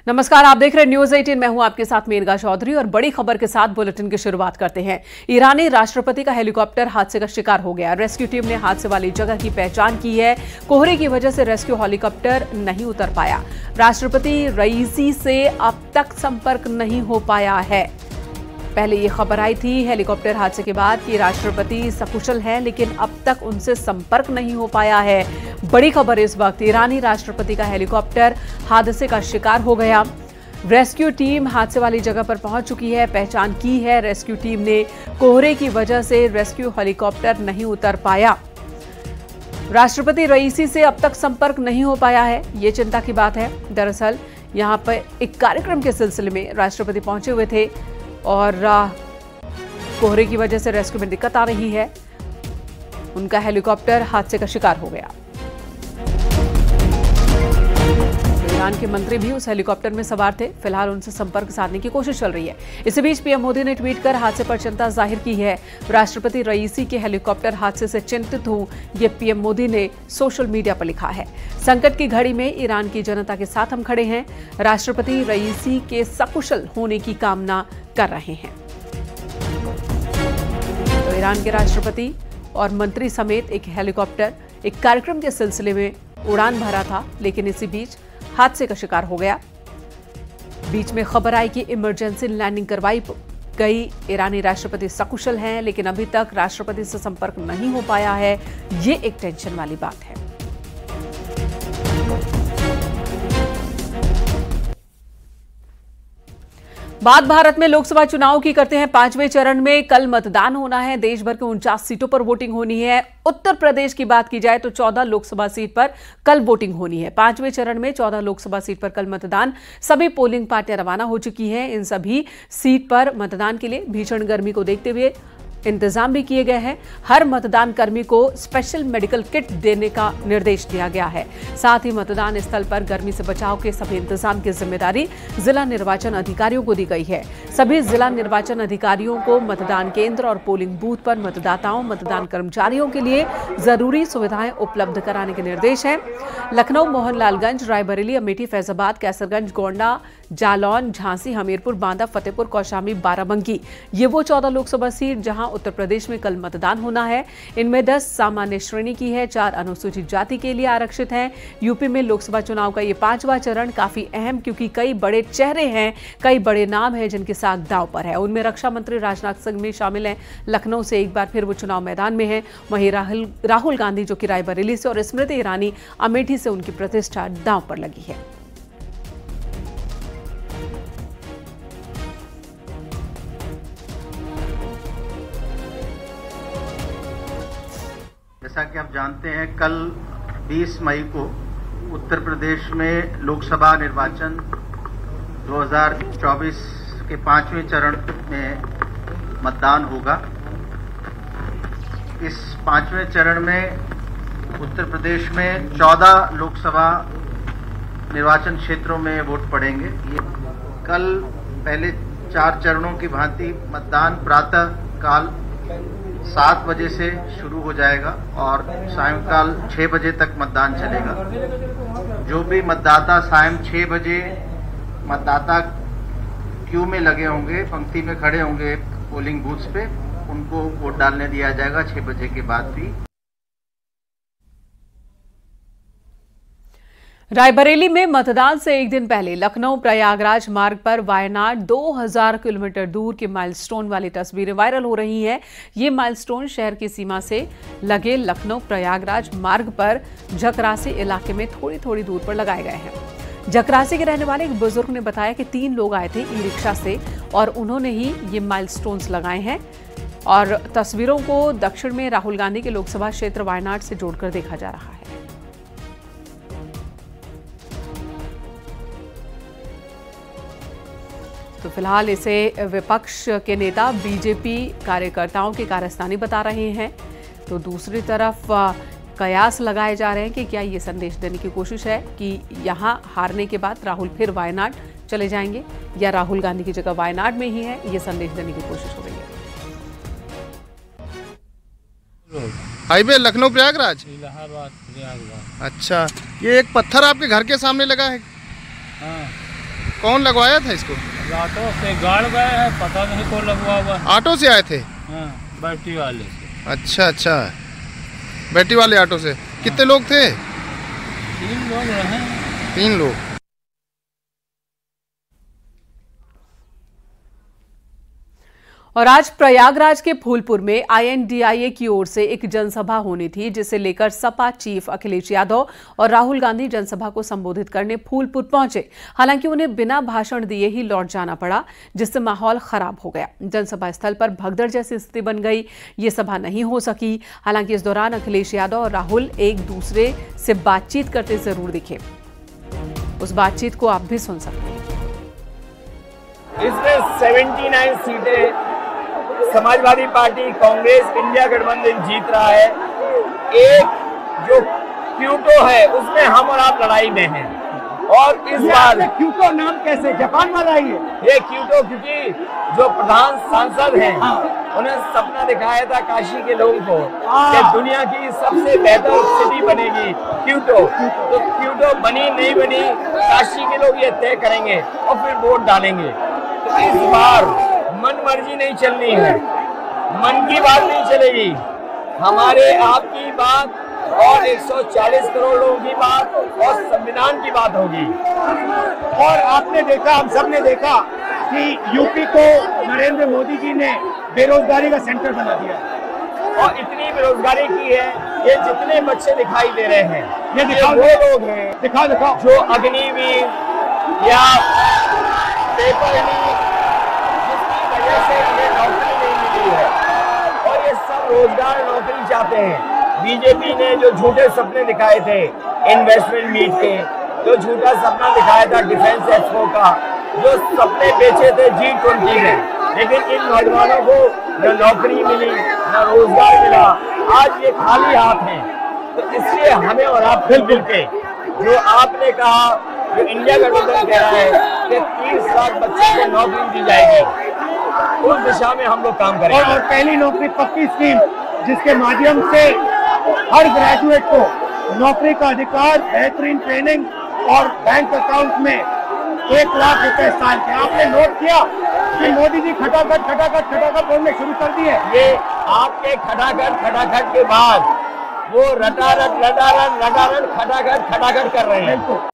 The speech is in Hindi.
नमस्कार, आप देख रहे हैं न्यूज 18। मैं हूं आपके साथ मेनका चौधरी और बड़ी खबर के साथ बुलेटिन की शुरुआत करते हैं। ईरानी राष्ट्रपति का हेलीकॉप्टर हादसे का शिकार हो गया। रेस्क्यू टीम ने हादसे वाली जगह की पहचान की है। कोहरे की वजह से रेस्क्यू हेलीकॉप्टर नहीं उतर पाया। राष्ट्रपति रईसी से अब तक संपर्क नहीं हो पाया है। पहले ये खबर आई थी हेलीकॉप्टर हादसे के बाद कि राष्ट्रपति सकुशल हैं, लेकिन अब तक उनसे संपर्क नहीं हो पाया है। बड़ी खबर इस वक्त, ईरानी राष्ट्रपति का हेलीकॉप्टर हादसे का शिकार हो गया। रेस्क्यू टीम हादसे वाली जगह पर पहुंच चुकी है, पहचान की है। रेस्क्यू टीम ने कोहरे की वजह से रेस्क्यू हेलीकॉप्टर नहीं उतर पाया। राष्ट्रपति रईसी से अब तक संपर्क नहीं हो पाया है, ये चिंता की बात है। दरअसल यहां पर एक कार्यक्रम के सिलसिले में राष्ट्रपति पहुंचे हुए थे और कोहरे की वजह से रेस्क्यू में दिक्कत आ रही है। उनका हेलीकॉप्टर हादसे का शिकार हो गया। ईरान के मंत्री भी उस हेलीकॉप्टर में सवार थे। फिलहाल उनसे संपर्क साधने की कोशिश चल रही है। इसी बीच पीएम मोदी ने ट्वीट कर हादसे पर चिंता जाहिर की है। राष्ट्रपति रईसी के हेलीकॉप्टर हादसे से चिंतित हूं, ये पीएम मोदी ने सोशल मीडिया पर लिखा है। संकट की घड़ी में ईरान की जनता के साथ हम खड़े हैं। राष्ट्रपति रईसी के सकुशल होने की कामना कर रहे हैं। तो ईरान के राष्ट्रपति और मंत्री समेत एक हेलीकॉप्टर एक कार्यक्रम के सिलसिले में उड़ान भरा था, लेकिन इसी बीच हादसे का शिकार हो गया। बीच में खबर आई कि इमरजेंसी लैंडिंग करवाई गई। ईरानी राष्ट्रपति सकुशल हैं, लेकिन अभी तक राष्ट्रपति से संपर्क नहीं हो पाया है। ये एक टेंशन वाली बात है। बात भारत में लोकसभा चुनाव की करते हैं। 5वें चरण में कल मतदान होना है। देश भर के 49 सीटों पर वोटिंग होनी है। उत्तर प्रदेश की बात की जाए तो 14 लोकसभा सीट पर कल वोटिंग होनी है। 5वें चरण में 14 लोकसभा सीट पर कल मतदान। सभी पोलिंग पार्टियां रवाना हो चुकी हैं। इन सभी सीट पर मतदान के लिए भीषण गर्मी को देखते हुए इंतजाम भी किए गए हैं। हर मतदान कर्मी को स्पेशल मेडिकल किट देने का निर्देश दिया गया है। साथ ही मतदान स्थल पर गर्मी से बचाव के सभी इंतजाम की जिम्मेदारी जिला निर्वाचन अधिकारियों को दी गई है। सभी जिला निर्वाचन अधिकारियों को मतदान केंद्र और पोलिंग बूथ पर मतदाताओं, मतदान कर्मचारियों के लिए जरूरी सुविधाएं उपलब्ध कराने के निर्देश हैं। लखनऊ, मोहनलालगंज, रायबरेली, अमेठी, फैजाबाद, कैसरगंज, गोंडा, जालौन, झांसी, हमीरपुर, बांदा, फतेहपुर, कौशाम्बी, बाराबंकी, ये वो 14 लोकसभा सीट जहां उत्तर प्रदेश में कल मतदान होना है। इनमें 10 सामान्य श्रेणी की है, 4 अनुसूचित जाति के लिए आरक्षित हैं। यूपी में लोकसभा चुनाव का ये 5वां चरण काफी अहम, क्योंकि कई बड़े चेहरे हैं, कई बड़े नाम हैं जिनके साथ दांव पर है। उनमें रक्षा मंत्री राजनाथ सिंह भी शामिल हैं। लखनऊ से एक बार फिर वो चुनाव मैदान में है। वहीं राहुल गांधी जो कि रायबरेली से और स्मृति ईरानी अमेठी से, उनकी प्रतिष्ठा दांव पर लगी है। जैसा कि आप जानते हैं, कल 20 मई को उत्तर प्रदेश में लोकसभा निर्वाचन 2024 के 5वें चरण में मतदान होगा। इस 5वें चरण में उत्तर प्रदेश में 14 लोकसभा निर्वाचन क्षेत्रों में वोट पड़ेंगे। ये कल पहले 4 चरणों की भांति मतदान प्रातः काल 7 बजे से शुरू हो जाएगा और सायंकाल 6 बजे तक मतदान चलेगा। जो भी मतदाता सायं 6 बजे मतदाता क्यू में लगे होंगे, पंक्ति में खड़े होंगे पोलिंग बूथ्स पे, उनको वोट डालने दिया जाएगा 6 बजे के बाद भी। रायबरेली में मतदान से एक दिन पहले लखनऊ प्रयागराज मार्ग पर वायनाड 2000 किलोमीटर दूर की माइलस्टोन वाली तस्वीरें वायरल हो रही हैं। ये माइलस्टोन शहर की सीमा से लगे लखनऊ प्रयागराज मार्ग पर जकरासी इलाके में थोड़ी थोड़ी दूर पर लगाए गए हैं। जकरासी के रहने वाले एक बुजुर्ग ने बताया कि 3 लोग आए थे ई रिक्शा से और उन्होंने ही ये माइलस्टोन्स लगाए हैं। और तस्वीरों को दक्षिण में राहुल गांधी के लोकसभा क्षेत्र वायनाड से जोड़कर देखा जा रहा है। तो फिलहाल इसे विपक्ष के नेता बीजेपी कार्यकर्ताओं की कारस्तानी बता रहे हैं। तो दूसरी तरफ कयास लगाए जा रहे हैं कि क्या ये संदेश देने की कोशिश है कि यहां हारने के बाद राहुल फिर वायनाड चले जाएंगे, या राहुल गांधी की जगह वायनाड में ही है, ये संदेश देने की कोशिश हो रही है। हाईवे लखनऊ प्रयागराज, इलाहाबाद प्रयागराज। अच्छा, ये एक पत्थर आपके घर के सामने लगा है? हाँ। कौन लगवाया था इसको? ऑटो से गाड़ गए हैं, पता नहीं कौन लगवा हुआ। ऑटो से आए थे? हाँ, बैटरी वाले से। अच्छा अच्छा, बैटरी वाले ऑटो से। कितने लोग थे? 3 लोग रहे। 3 लोग। और आज प्रयागराज के फूलपुर में INDIA की ओर से एक जनसभा होनी थी, जिसे लेकर सपा चीफ अखिलेश यादव और राहुल गांधी जनसभा को संबोधित करने फूलपुर पहुंचे। हालांकि उन्हें बिना भाषण दिए ही लौट जाना पड़ा, जिससे माहौल खराब हो गया। जनसभा स्थल पर भगदड़ जैसी स्थिति बन गई। ये सभा नहीं हो सकी। हालांकि इस दौरान अखिलेश यादव और राहुल एक दूसरे से बातचीत करते जरूर दिखे। उस बातचीत को आप भी सुन सकते हैं। इसमें 79 सीटें समाजवादी पार्टी, कांग्रेस, इंडिया गठबंधन जीत रहा है। एक जो क्यूटो है उसमें हम और आप लड़ाई में हैं। और इस बार क्यूटो नाम कैसे जापान वाला ही है ये क्यूटो, क्योंकि जो प्रधान सांसद हैं उन्हें सपना दिखाया था काशी के लोगों को कि दुनिया की सबसे बेहतर सिटी बनेगी क्यूटो। तो क्यूटो बनी नहीं बनी, काशी के लोग ये तय करेंगे और फिर वोट डालेंगे। तो इस बार मन मर्जी नहीं चलनी है, मन की बात नहीं चलेगी, हमारे आपकी बात और 140 करोड़ लोगों की बात और संविधान की बात होगी। और आपने देखा, हम सब ने देखा कि यूपी को नरेंद्र मोदी जी ने बेरोजगारी का सेंटर बना दिया और इतनी बेरोजगारी की है। ये जितने बच्चे दिखाई दे रहे हैं, ये दिखाओ, वो लोग हैं दिखाओ जो अग्निवीर या पेपर लीक, जिसकी वजह से उन्हें नौकरी नहीं मिली है और ये सब रोजगार नौकरी चाहते हैं। बीजेपी ने जो झूठे सपने दिखाए थे इन्वेस्टमेंट मीट के, जो झूठा सपना दिखाया था डिफेंस एक्सपो का, जो सपने बेचे थे G20 में, लेकिन इन नौजवानों को न नौकरी मिली न रोजगार मिला। आज ये खाली हाथ हैं। तो इसलिए हमें और आप मिलजुल के, जो आपने कहा, जो इंडिया गठबंधन कह रहा है कि 30 लाख बच्चों को नौकरी दी जाएगी, उस दिशा में हम लोग काम करेंगे। और पहली नौकरी पक्की स्कीम, जिसके माध्यम से हर ग्रेजुएट को नौकरी का अधिकार, बेहतरीन ट्रेनिंग और बैंक अकाउंट में 1 लाख रुपए साल के। आपने नोट किया कि मोदी जी खटाखट बोलने शुरू कर दिए। ये आपके खटाखट के बाद वो रटारट खटाखट कर रहे हैं।